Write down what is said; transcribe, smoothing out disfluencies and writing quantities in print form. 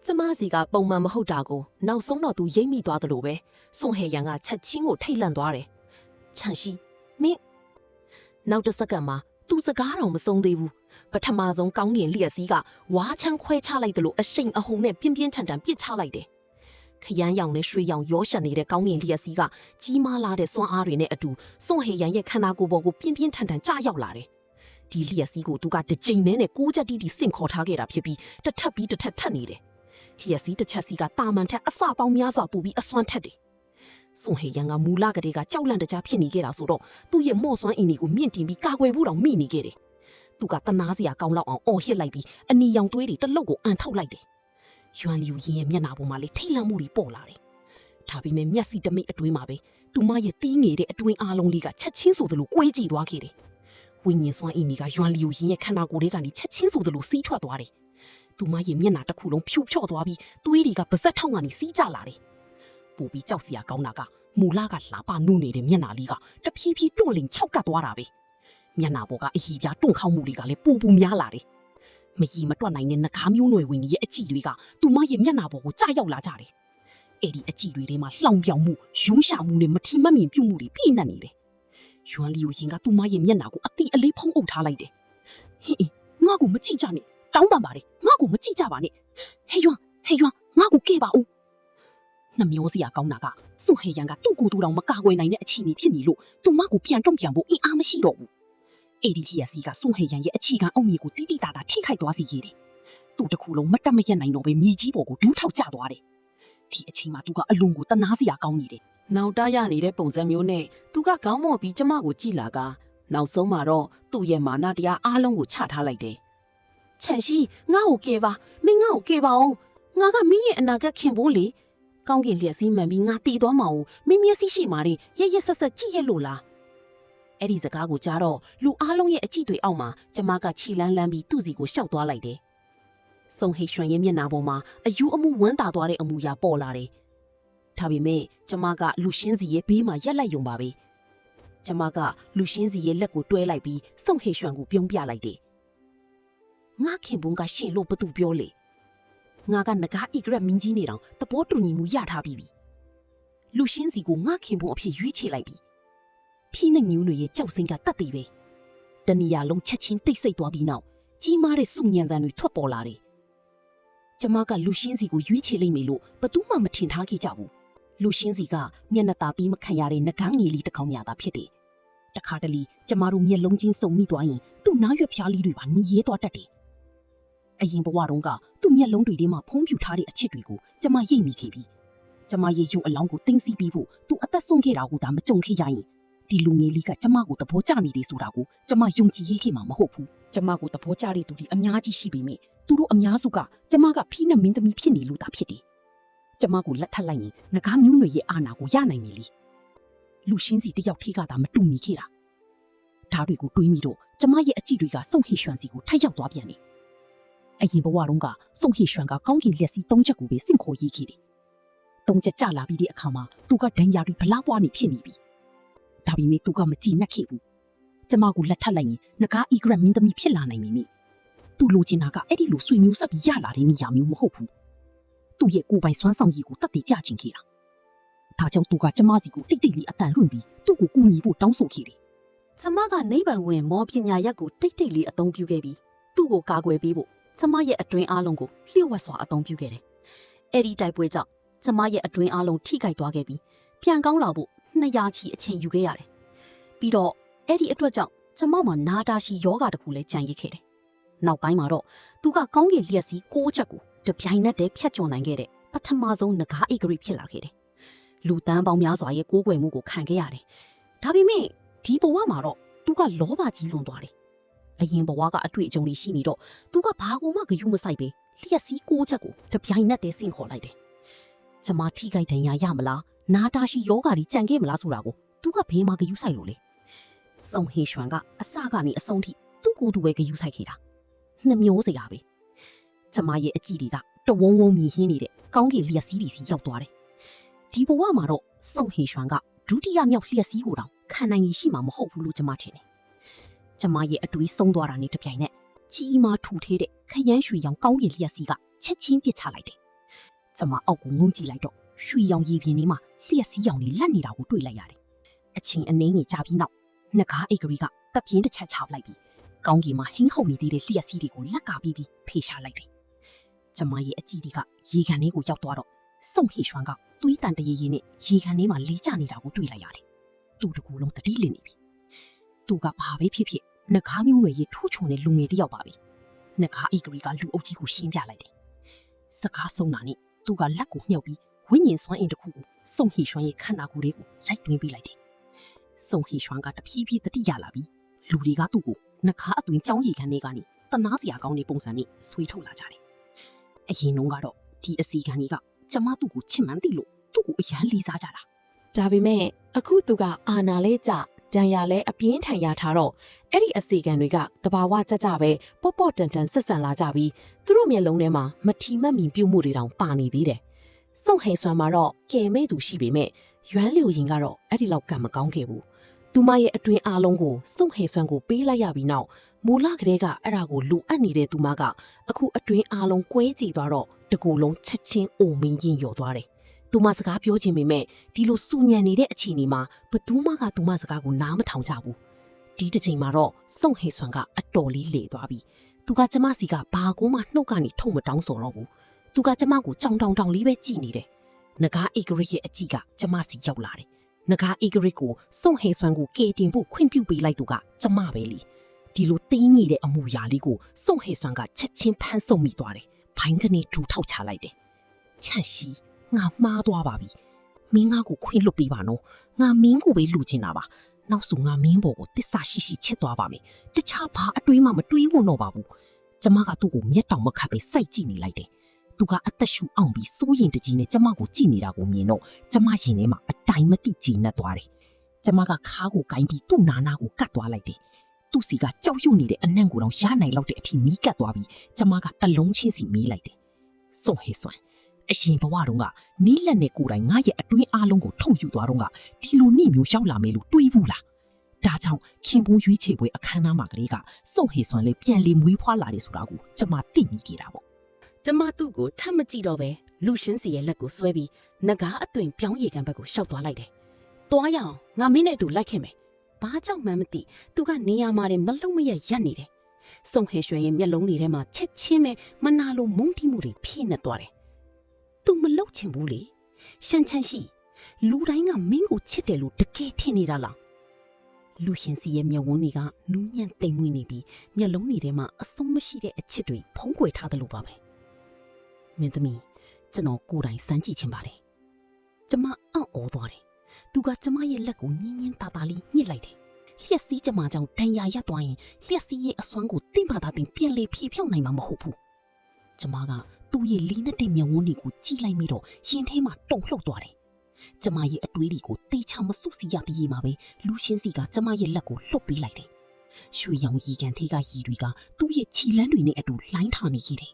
ကျမစီကပုံမှန်မဟုတ်တာကိုနောက်ဆုံးတော့သူရိပ်မိသွားတယ်လို့ပဲစွန်ဟေရန်ကချက်ချင်းကိုထိတ်လန့်သွားတယ်ချန်ရှိမင်းနောက်တစ်စက္ကန့်မှာသူစကားတော်မဆုံးသေးဘူးပထမဆုံးကောင်းကင်လျက်စီးကဝါချမ်းခွဲချလိုက်တယ်လို့အရှိန်အဟုန်နဲ့ပြင်းပြင်းထန်ထန်ပစ်ချလိုက်တယ်ခရမ်းရောင်နဲ့ရွှေရောင်ရောရှက်နေတဲ့ကောင်းကင်လျက်စီးကကြီးမားလာတဲ့စွမ်းအားတွေနဲ့အတူစွန်ဟေရန်ရဲ့ခန္ဓာကိုယ်ပေါ်ကိုပြင်းပြင်းထန်ထန်ကျရောက်လာတယ်ဒီလျက်စီးကိုသူကတစ်ကြိမ်နဲ့ကိုးချက်တီးတီးဆင့်ခေါ်ထားခဲ့တာဖြစ်ပြီးတစ်ထပ်ပြီးတစ်ထပ်ထပ်နေတယ်လျက်စီးတစ်ချက်စီကတာမန်ထက်အစပေါင်းများစွာပူပြီးအစွမ်းထက်တယ်စွန်ဟေရန်ကမူလကလေးကကြောက်လန့်တကြားဖြစ်နေခဲ့တာဆိုတော့သူ့ရဲ့မော့စွမ်းအင်းကြီးကိုမြင့်တင်ပြီးကာကွယ်ဖို့တောင်မိနေခဲ့တယ်သူကတနာစရာကောင်းလောက်အောင်အော်ဟစ်လိုက်ပြီးအနီရောင်သွေးတွေတလုတ်ကိုအန်ထုတ်လိုက်တယ်ယွမ်လီယိုရင်ရဲ့မျက်နှာပေါ်မှာလေထိတ်လန့်မှုတွေပေါ်လာတယ်ဒါပေမဲ့မျက်စိတမိတ်အတွင်းမှာပဲသူမရဲ့တီးငယ်တဲ့အတွင်းအားလုံးလေးကချက်ချင်းဆိုသလိုကွေးကြည့်သွားခဲ့တယ်ဝိညာဉ်စွမ်းအင်းကြီးကယွမ်လီယိုရင်ရဲ့ခန္ဓာကိုယ်လေးကနေချက်ချင်းဆိုသလိုစီးထွက်သွားတယ်သူမရဲ့မျက်နှာတစ်ခုလုံးဖြူဖြော့သွားပြီးသွေးတွေကပါဇက်ထောင်းကနေစီးကျလာတယ်ပူပြီးကြောက်စရာကောင်းတာကမူလာကလာပနုနေတဲ့မျက်နှာလေးကတဖြည်းဖြည်းတွန့်လင်ခြောက်ကပ်သွားတာပဲမျက်နှာပေါ်ကအဟီပြားတွန့်ခေါက်မှုတွေကလည်းပူပူများလာတယ်မကြီးမတွက်နိုင်တဲ့နှကားမျိုးနွယ်ဝင်ကြီးရဲ့အကြည့်တွေကသူမရဲ့မျက်နှာပေါ်ကိုကြာရောက်လာကြတယ်အဲ့ဒီအကြည့်တွေထဲမှာလှောင်ပြောင်မှုရုံးရှာမှုနဲ့မထီမမြင်ပြုတ်မှုတွေပြည့်နှက်နေတယ်ယွမ်လီယိုရင်ကသူမရဲ့မျက်နှာကိုအတိအလေးဖုံးအုပ်ထားလိုက်တယ်ဟေးငါ့ကိုမကြည့်ကြနဲ့တောင်းပန်ပါတယ်ငါ့ကိုမကြည့်ကြပါနဲ့ဟေးယွမ်ငါ့ကိုကဲပါဦးနှမျောစရာကောင်းတာကစွန်ဟေရန်ကသူ့ကိုယ်သူတောင်မကာကွယ်နိုင်တဲ့အခြေအနေဖြစ်နေလို့သူမကိုပြန်တုံ့ပြန်ဖို့အင်အားမရှိတော့ဘူးအေဒီလျက်စီကစွန်ဟေရန်ရဲ့အခြေခံအုံမြေကိုတိတိတာတာထိခိုက်သွားစေခဲ့တယ်သူ့တစ်ခုလုံးမတက်မရက်နိုင်တော့ပဲမြေကြီးပေါ်ကိုဒူးထောက်ကျသွားတယ်ဒီအချိန်မှာသူကအလွန်ကိုတနာစရာကောင်းနေတယ်နောက်တရနေတဲ့ပုံစံမျိုးနဲ့သူကခေါင်းမော့ပြီးကျမကိုကြည့်လာကနောက်ဆုံးမှာတော့သူ့ရဲ့မာနတရားအားလုံးကိုချထားလိုက်တယ်ချန်ရှိငါ့ကိုကယ်ပါမင်းငါ့ကိုကယ်ပါအောင်ငါကမင်းရဲ့အနာဂတ်ခင်ဖို့လေကောင်းကင်လျက်စီးမှန်ပြီးငါတည်သွားမှာကိုမင်းမျက်စိရှိမာရင်ရရဆက်ဆက်ကြည့်ရလို့လားအဲ့ဒီစကားကိုကြားတော့လူအားလုံးရဲ့အကြည့်တွေအောက်မှာကျမကခြေလန်းလန်းပြီးသူ့စီကိုရှောက်သွားလိုက်တယ်။စုံဟိရွှန်ရဲ့မျက်နှာပေါ်မှာအယူအမှုဝမ်းသာသွားတဲ့အမူအရာပေါ်လာတယ်။ဒါပေမဲ့ကျမကလူရှင်းစီရဲ့ဘေးမှာရက်လိုက်ယုံပါပဲ။ကျမကလူရှင်းစီရဲ့လက်ကိုတွဲလိုက်ပြီးစုံဟိရွှန်ကိုပြုံးပြလိုက်တယ်။ငါခင်ပွန်းကရှင်လို့ဘသူပြောလေ။ငါကငကားအိဂရက်မင်းကြီးနေတောင်သဘောတူညီမှုရထားပြီးပြီ။လူရှင်းစီကိုငါခင်ပွန်းအဖြစ်ရွေးချယ်လိုက်ပြီ။ဖိနဲ့ညူးတွေရဲ့ကြောက်စိမ့်ကတတ်သေးပဲတဏီယာလုံးချက်ချင်းတိတ်ဆိတ်သွားပြီးနောက်ကြီးမားတဲ့စုညံစံတွေထွက်ပေါ်လာတယ်ကျမကလူရှင်းစီကိုရွေးချယ်လိုက်မယ်လို့ဘသူမှမထင်ထားခဲ့ကြဘူးလူရှင်းစီကမျက်နှာသာပြီးမခံရတဲ့ငကန်းငယ်လေးတစ်ကောင်များသာဖြစ်တယ်တခါတလေကျမတို့မျက်လုံးချင်းစုံမိသွားရင်သူ့နားရွက်ဖျားလေးတွေပါနီးရဲသွားတတ်တယ်အရင်ဘဝတုန်းကသူ့မျက်လုံးတွေထဲမှာဖုံးပြူထားတဲ့အချစ်တွေကိုကျမရိပ်မိခဲ့ပြီးကျမရဲ့ရုပ်အလောင်းကိုတင်းစီပြီးဖို့သူအသက်ဆုံးခဲ့တာကိုဒါမကြုံခဲ့ရရင်ဒီလူငယ်လေးကကျမကိုသဘောကျနေတယ်ဆိုတာကိုကျမယုံကြည်ရေးခဲ့မှာမဟုတ်ဘူးကျမကိုသဘောကျတဲ့သူတွေအများကြီးရှိပေမဲ့သူတို့အများစုကကျမကဖိနဲ့မင်းသမီးဖြစ်နေလို့သာဖြစ်တယ်ကျမကိုလက်ထပ်လိုက်ရင်ငကားမျိုးနွယ်ရဲ့အာဏာကိုရနိုင်မယ်လေလူရှင်းစီတယောက်ထိကသာမတူညီခဲ့တာဒါတွေကိုတွေးမိတော့ကျမရဲ့အကြည့်တွေကစုံဟိရွှန်စီကိုထိုက်ရောက်သွားပြန်တယ်အရင်ဘဝတုန်းကစုံဟိရွှန်ကကောင်းကင်လက်စီ၃ချက်ကိုပဲစင့်ခေါ်ရေးခဲ့တယ်၃ချက်ကြလာပြီးတဲ့အခါမှာသူကဒဏ်ရာတွေဗလားပွားနေဖြစ်နေပြီဒါပေမဲ့သူကမကြည်နက်ခဲ့ဘူးကျမကိုလက်ထပ်လိုက်ရင်ငကားအီဂရက်မင်းသမီးဖြစ်လာနိုင်မိသူလိုချင်တာကအဲ့ဒီလိုဆွေမျိုးဆက်ပြီးရလာတဲ့နေရာမျိုးမဟုတ်ဘူးသူ့ရဲ့ကိုယ်ပိုင်စွမ်းဆောင်ရည်ကိုတတ်သိပြချင်ခဲ့တာဒါကြောင့်သူကကျမစီကိုတိတ်တိတ်လေးအတန်လွှင့်ပြီးသူ့ကိုကူညီဖို့တောင်းဆိုခဲ့တယ်ကျမကနိဗ္ဗာန်ဝင်မောပညာရက်ကိုတိတ်တိတ်လေးအသုံးပြုခဲ့ပြီးသူ့ကိုကာကွယ်ပေးဖို့ကျမရဲ့အတွင်းအားလုံးကိုလျှို့ဝှက်စွာအသုံးပြုခဲ့တယ်အဲ့ဒီတိုက်ပွဲကြောင့်ကျမရဲ့အတွင်းအားလုံးထိခိုက်သွားခဲ့ပြီးပြန်ကောင်းလာဖို့200ချီအချိန်ယူခဲ့ရတယ်။ပြီးတော့အဲ့ဒီအတွက်ကြောင့်ကျမမှာနာတာရှိယောဂတစ်ခုလည်းကြံရစ်ခဲ့တယ်။နောက်ပိုင်းမှာတော့သူကကောင်းကင်လျက်စီ6ချက်ကိုတပြိုင်နက်တည်းဖြတ်ကျော်နိုင်ခဲ့တဲ့ပထမဆုံးငကားအိဂရိဖြစ်လာခဲ့တယ်။လူတန်းပေါင်းများစွာရဲ့ကိုးကွယ်မှုကိုခံခဲ့ရတယ်။ဒါပေမဲ့ဒီဘဝမှာတော့သူကလောဘကြီးလွန်သွားတယ်။အရင်ဘဝကအတွေ့အကြုံတွေရှိနေတော့သူကဘာကိုမှဂရုမစိုက်ပဲလျက်စီ6ချက်ကိုတပြိုင်နက်တည်းဆင့်ခေါ်လိုက်တယ်။ကျမထိခိုက်ဒဏ်ရာရမလားနာတာရှိယောဂါကြီးကြံခဲ့မလားဆိုတာကိုသူကဘေးမှာဂယုစိုက်လို့လေစုံဟေရွှန်ကအစကနေအဆုံးထိသူ့ကိုယ်သူပဲဂယုစိုက်ခဲ့တာနှမျောစရာပဲကျမရဲ့အကြည့်တွေကတဝုံဝုံမြည်ဟင်းနေတဲ့ကောင်းကင်လျက်စီးတွေစီရောက်သွားတယ်ဒီဘဝမှာတော့စုံဟေရွှန်ကဒုတိယမြောက်လျက်စီးကိုတောင်ခံနိုင်ရရှိမှာမဟုတ်ဘူးလို့ကျမထင်တယ်ကျမရဲ့အတွေးဆုံးသွားတာနဲ့တပြိုင်နက်ကြီးမားထူထဲတဲ့ခရမ်းရွှေရောင်ကောင်းကင်လျက်စီးကချက်ချင်းပစ်ချလိုက်တယ် ကျမအောက်ကိုငုံကြည့်လိုက်တော့ရွှေရောင်ရည်ပြင်းလေးမှာလျှက်စီးရောင်လေးလက်နေတာကိုတွေ့လိုက်ရတယ်အချိန်အနည်းငယ်ကြာပြီးနောက်နှကားအိတ်ကလေးကတပ်ပြင်းတစ်ချက်ချပလိုက်ပြီးကောင်းကင်မှာဟင်းခုန်နေသေးတဲ့လျှက်စီးတွေကိုလက်ကပြီးဖေရှားလိုက်တယ်ကျမရဲ့အကြည့်တွေကရေကန်လေးကိုရောက်သွားတော့စုံဟီရွှမ်ကသွေးတန်တရေရေနဲ့ရေကန်လေးမှာလေးကျနေတာကိုတွေ့လိုက်ရတယ်သူ့တကူလုံးတတိလစ်နေပြီသူကဘာပဲဖြစ်ဖြစ်နှကားမျိုးတွေရေထူးချုံတဲ့လူငယ်တယောက်ပါပဲနှကားအိတ်ကလေးကလူအုပ်ကြီးကိုရှင်းပြလိုက်တယ်စကားဆုံးတာနဲ့သူကလက်ကိုမြှောက်ပြီးဝိညာဉ်စွမ်းအင်တစ်ခုကိုစုံဟီရွှမ်ရဲ့ခန္ဓာကိုယ်လေးကိုရိုက်သွင်းပေးလိုက်တယ်စုံဟီရွှမ်ကတဖြည်းဖြည်းတတိရလာပြီးလူတွေကသူ့ကိုနှခါအသွင်ပြောင်းရည်ခံနေကနေတနာစရာကောင်းတဲ့ပုံစံနဲ့ဆွေးထုတ်လာကြတယ်အရင်တုန်းကတော့ဒီအစီခံတွေကကျမသူ့ကိုချစ်မှန်းသိလို့သူ့ကိုအရန်လေးစားကြတာဒါပေမဲ့အခုသူကအာနာလဲကြကြံရလဲအပြင်းထန်ရထားတော့အဲ့ဒီအစီခံတွေကတဘာဝကြကြပဲပေါ့ပေါ့တန်တန်ဆက်ဆန်လာကြပြီးသူတို့မျက်လုံးထဲမှာမထီမဲ့မြင်ပြုတ်မှုတွေတောင်ပါနေသေးတယ်စုံဟိန်ဆွမ်းမှာတော့ကဲမဲ့သူရှိပေမဲ့ရွမ်းလျိုရင်ကတော့အဲ့ဒီလောက်ကမကောင်းခဲ့ဘူးသူမရဲ့အတွင်းအားလုံးကိုစုံဟိန်ဆွမ်းကိုပေးလိုက်ရပြီးနောက်မူလကလေးကအဲ့ဒါကိုလိုအပ်နေတဲ့သူမကအခုအတွင်းအားလုံးကွဲကြည့်သွားတော့တကူလုံးချက်ချင်းအိုမင်းရင်ရော်သွားတယ်သူမစကားပြောခြင်းပေမဲ့ဒီလိုစူညံနေတဲ့အခြေအနေမှာဘသူမှကသူမစကားကိုနားမထောင်ကြဘူးဒီတစ်ချိန်မှာတော့စုံဟိန်ဆွမ်းကအတော်လေးလေသွားပြီးသူကကျမစီကဘာကိုမှနှုတ်ကနေထုတ်မတောင်းဆိုတော့ဘူးသူကကျမကိုကြောင်တောင်တောင်လေးပဲကြည့်နေတယ်နဂါအေဂရစ်ရဲ့အကြည့်ကကျမစီရောက်လာတယ်နဂါအေဂရစ်ကိုစုံဟိန်ဆွမ်းကိုကေတင်ဖို့ခွင့်ပြုပေးလိုက်သူကကျမပဲလေဒီလိုတင်းငိတဲ့အမူအရာလေးကိုစုံဟိန်ဆွမ်းကချက်ချင်းဖမ်းဆုပ်မိသွားတယ်ဘိုင်းကနေဒူထောက်ချလိုက်တယ်ချန့်ရှိငါမှားသွားပါပြီမင်းငါကိုခွင့်လွတ်ပေးပါနော်ငါမင်းကိုပဲလူချင်တာပါနောက်ဆိုငါမင်းဘော်ကိုတစ္ဆာရှိရှိချစ်သွားပါမယ်တခြားဘာအတွေးမှမတွေးဖို့တော့ပါဘူးကျမကသူ့ကိုမျက်တောင်မခတ်ပဲစိုက်ကြည့်နေလိုက်တယ်သူကအသက်ရှူအောင်ပြီးစိုးရင်တကြီးနဲ့ကျမကိုကြည့်နေတာကိုမြင်တော့ကျမရင်ထဲမှာအတိုင်းမသိကြည်နက်သွားတယ်ကျမကခါးကိုကိုင်းပြီးသူ့နာနာကိုကတ်သွားလိုက်တယ်သူ့စီကကြောက်ရွံ့နေတဲ့အနံ့ကိုတော့ရနိုင်လောက်တဲ့အထိမီးကတ်သွားပြီးကျမကတလုံးချင်းစီမေးလိုက်တယ်စွန့်ဟဲစွန့်အရှင်ဘဝတုန်းကနီးလက်နဲ့ကိုယ်တိုင်ငါရဲ့အတွင်းအားလုံးကိုထုတ်ယူသွားတော့ကဒီလိုနေ့မျိုးရောက်လာမယ်လို့တွေးဘူးလားဒါကြောင့်ခင်ပွန်းရွေးချယ်ပွဲအခမ်းအနားမှာကလေးကစွန့်ဟဲစွန့်လေးပြန်လေမွေးဖွားလာတယ်ဆိုတာကိုကျမသိမိခဲ့တာပေါ့ကျမသူ့ကိုထပ်မကြည့်တော့ပဲလူရှင်းစီရဲ့လက်ကိုဆွဲပြီးနဂါအသွင်ပြောင်းရည်ကန်ဘက်ကိုရှောက်သွားလိုက်တယ်။သွားရအောင်ငါမင်းနဲ့အတူလိုက်ခင်မယ်။ဘာကြောင့်မှန်းမသိသူကနေရာမှာမလုံမရရက်နေတယ်။စုံဟဲရွှေရဲ့မျက်လုံးတွေထဲမှာချက်ချင်းပဲမနာလိုမုန်းတိမှုတွေဖြည့်နေသွားတယ်။ तू မလုံချင်ဘူးလေ။ရှမ်းချမ်းရှိလူတိုင်းကမင်းကိုချစ်တယ်လို့တကယ်ထင်နေတာလား။လူရှင်စီရဲ့မျက်ဝန်းတွေကနူးညံ့တိမ်မွေ့နေပြီးမျက်လုံးတွေထဲမှာအဆုံးမရှိတဲ့အချစ်တွေဖုံးကွယ်ထားတယ်လို့ပါပဲ။မင်းသမီးကျွန်တော်ကိုယ်တိုင်စမ်းကြည့်ချင်ပါတယ်။ကျမအံ့ဩသွားတယ်။သူကကျမရဲ့လက်ကိုညင်းညင်းတာတာလေးညှစ်လိုက်တယ်။လျှက်စီးကျမကြောင့်ဒဏ်ရာရသွားရင်လျှက်စီးရဲ့အစွမ်းကိုတိမ့်ပါတာတင်ပြန်လေဖြေဖြောက်နိုင်မှာမဟုတ်ဘူး။ကျမကသူ့ရဲ့လီနဲ့တဲ့မျက်ဝန်းတွေကိုကြည့်လိုက်ပြီးတော့ရင်ထဲမှာတုန်လှုပ်သွားတယ်။ကျမရဲ့အတွေးတွေကိုတေချာမစုစီရတည်ရမှာပဲလူရှင်းစီကကျမရဲ့လက်ကိုလှုပ်ပေးလိုက်တယ်။ရွှေရောင်ရီကန်သေးကရီတွေကသူ့ရဲ့ခြီလန်းတွေနဲ့အတူလှိုင်းထားနေခဲ့တယ်